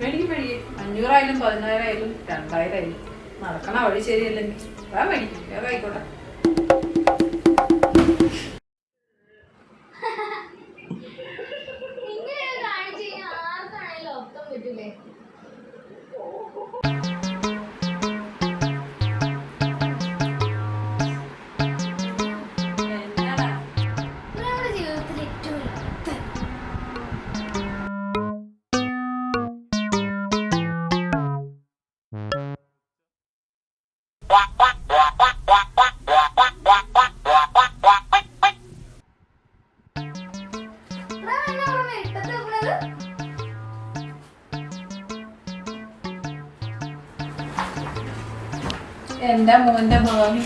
മേടിക്കും മേടിക്കും. 500 10,000 2000 നടക്കണ വഴി ശരിയല്ലെങ്കിൽ മേടിക്കും. വേറെ ആയിക്കോട്ടെ. എന്റെ മോന്റെ ഭാവി